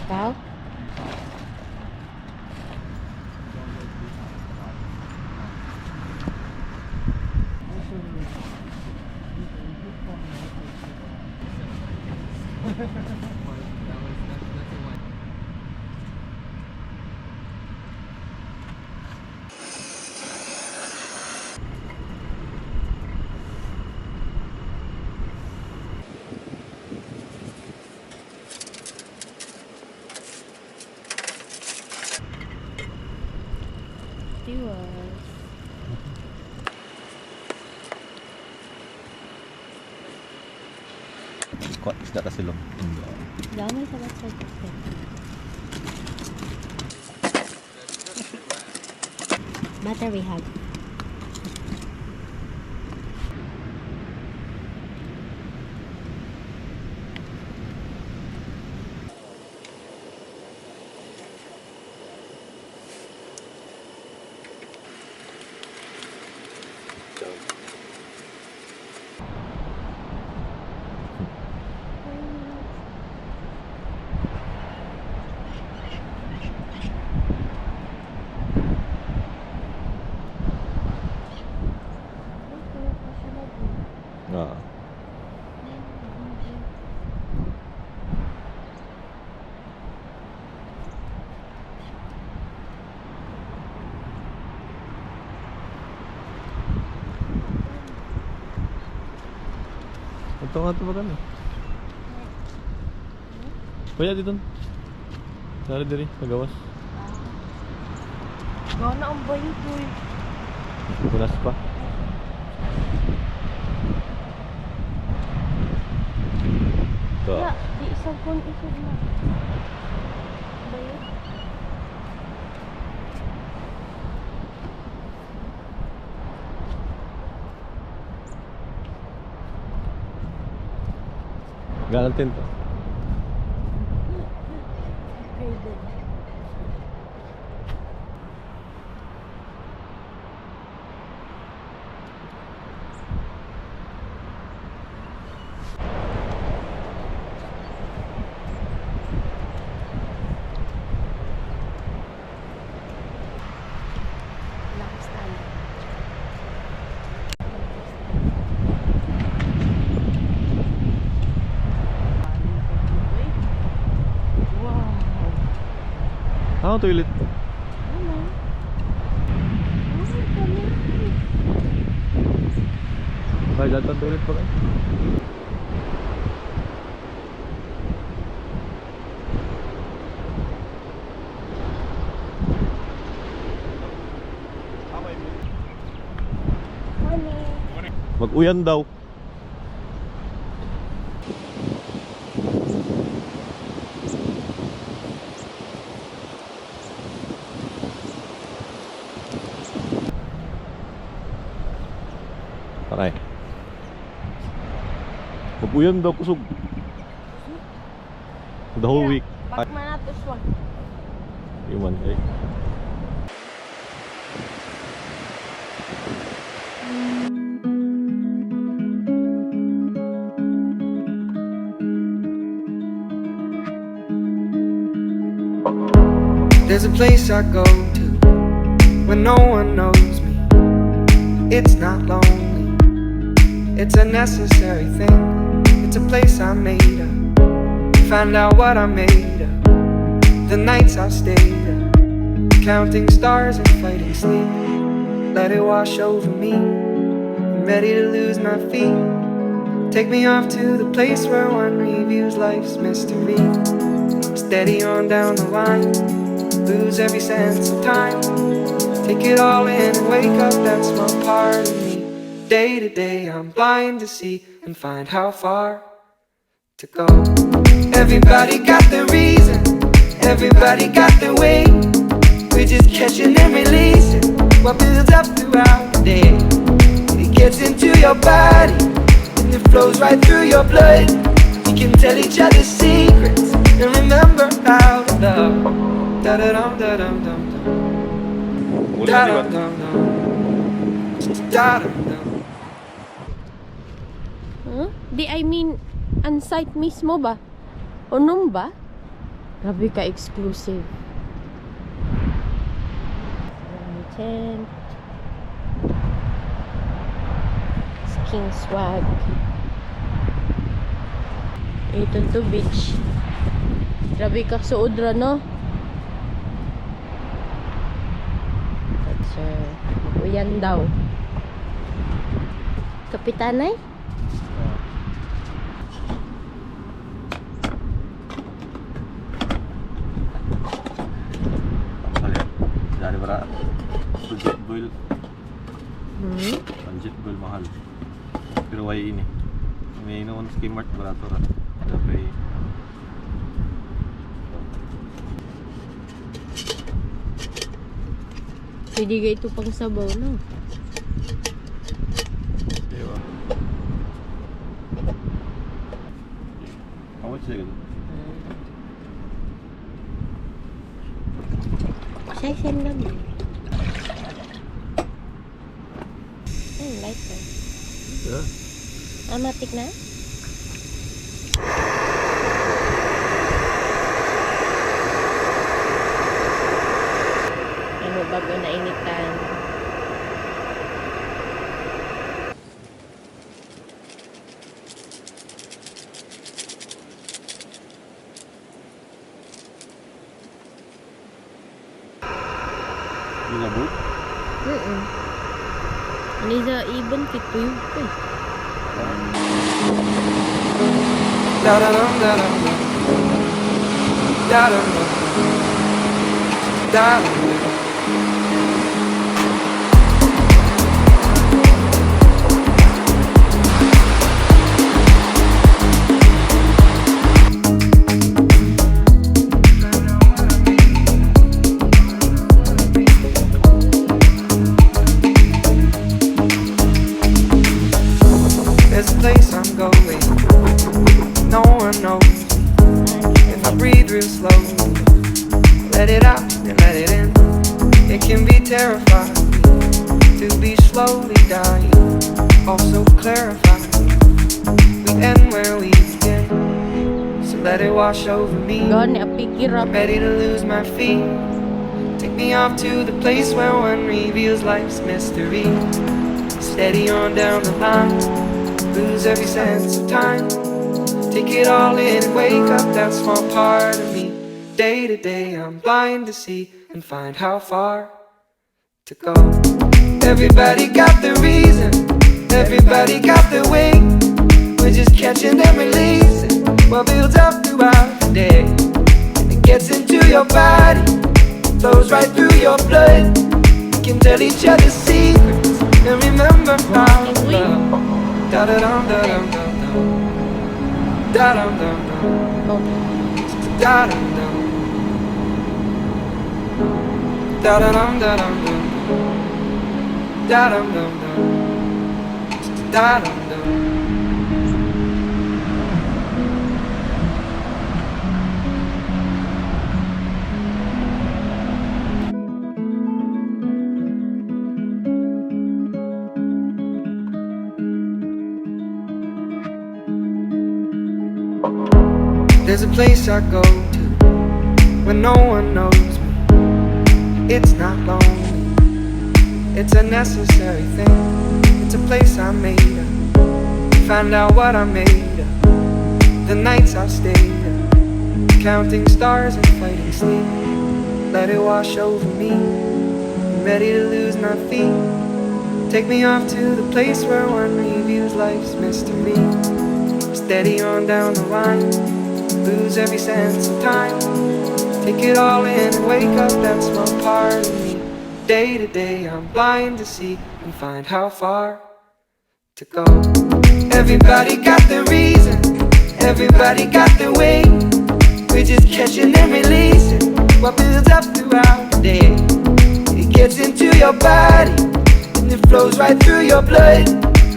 Ikaw? Kuat isda ta silong. Dami sa website. Butter we have. Ah. Ito nga ito ba kami? Kuya dito. Sari diri, nagawas. Gawa na ang bayo ko eh. Punas pa. Ito. Ya, di isang kon isog na. Bayo. Galantin to. Upgraded. Ah, toilet to. Ay, dito toilet pa kayo. Mag-uyan daw. Taray. Mag-uyan daw kusog. The whole week. Back man nato siya. Human, eh. There's a place I go to when no one knows me. It's not lonely, it's a necessary thing. It's a place I made up, find out what I'm made of. The nights I've stayed up, counting stars and fighting sleep. Let it wash over me, I'm ready to lose my feet. Take me off to the place where one reviews life's mystery. Steady on down the line, lose every sense of time. Take it all in and wake up that small part of me. Day to day I'm blind to see and find how far to go. Everybody got their reason, everybody got their way. We're just catching and releasing what builds up throughout the day. It gets into your body and it flows right through your blood. We can tell each other secrets and remember how to love. Da-da-dum, da-dum, dum, dum. Da-dum, dum, dum. Da-dum, dum. Huh? Di I mean, on-site mismo ba? Unom ba? Grabe ka exclusive. Tent. King swag. Ito to beach. Grabe ka suod ra no. Sir, uyan daw. Kapitanay? Dari bara budget boil. Hmm? Budget boil mahal. Pero why ini? May noon skimart barato ra. Dapat Pwede ka ito pang sabaw no? diba? How much is it? Siya lang. Ay, lighter. Yeah. Amatik na? Ano bago na initan? Nilabot? Ano sa ibon kito yun ko eh. Da-da-dum, da-dum, dum. Da-dum, dum. Da-dum, dum. There's a place I'm going, no one knows me. If I breathe real slow, let it out and let it in. It can be terrifying to be slowly dying, also clarifying. We end where we begin, so let it wash over me. Gone, apikir I'm ready to lose my feet. Take me off to the place where one reveals life's mystery. Steady on down the line, lose every sense of time. Take it all in and wake up that small part of me. Day to day I'm blind to see and find how far to go. Everybody got the reason, everybody got the way. We're just catching and releasing what builds up throughout the day. And it gets into your body, flows right through your blood. We can tell each other secrets and remember how to love. Da da dum da dum dum dum. Da dum dum dum. Da dum dum. Da da dum da dum dum. Da dum dum dum. Da dum dum. There's a place I go to when no one knows me. It's not lonely, it's a necessary thing. It's a place I made up, find out what I made of. The nights I've stayed up, counting stars and fighting sleep. Let it wash over me, I'm ready to lose my feet. Take me off to the place where one reviews life's mystery. Steady on down the line, lose every sense of time. Take it all in and wake up that small part of me. Day to day I'm blind to see and find how far to go. Everybody got the reason, everybody got the way. We're just catching and releasing what builds up throughout the day. It gets into your body and it flows right through your blood.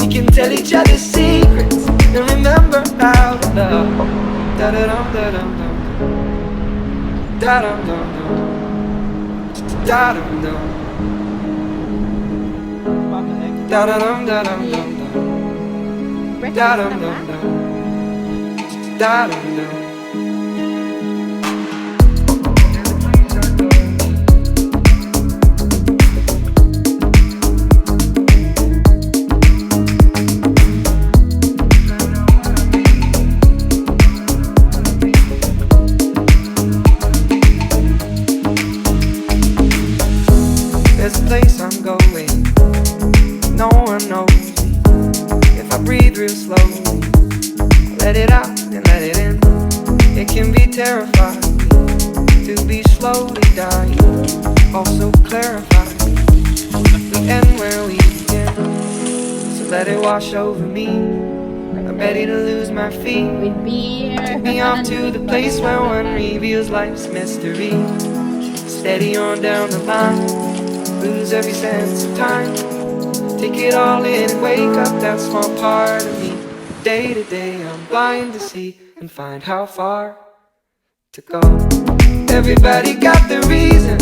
We can tell each other secrets and remember how to love. Da da dum da dum dum. Da dum dum dum. Da dum dum. Da da dum da dum dum dum. Da dum dum dum. Da dum dum. let it out and let it in. It can be terrifying to be slowly dying, also clarifying. We end where we begin, so let it wash over me. I'm ready to lose my feet. With beer. Take me off to the place where one reveals life's mystery. Steady on down the line, lose every sense of time. Take it all in and wake up that small part of me. Day to day I'm blind to see and find how far to go. Everybody got the reason,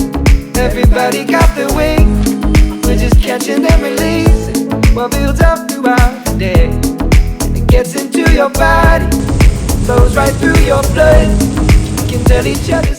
everybody got the way. We're just catching and releasing what builds up throughout the day. And it gets into your body, flows right through your blood. We can tell each other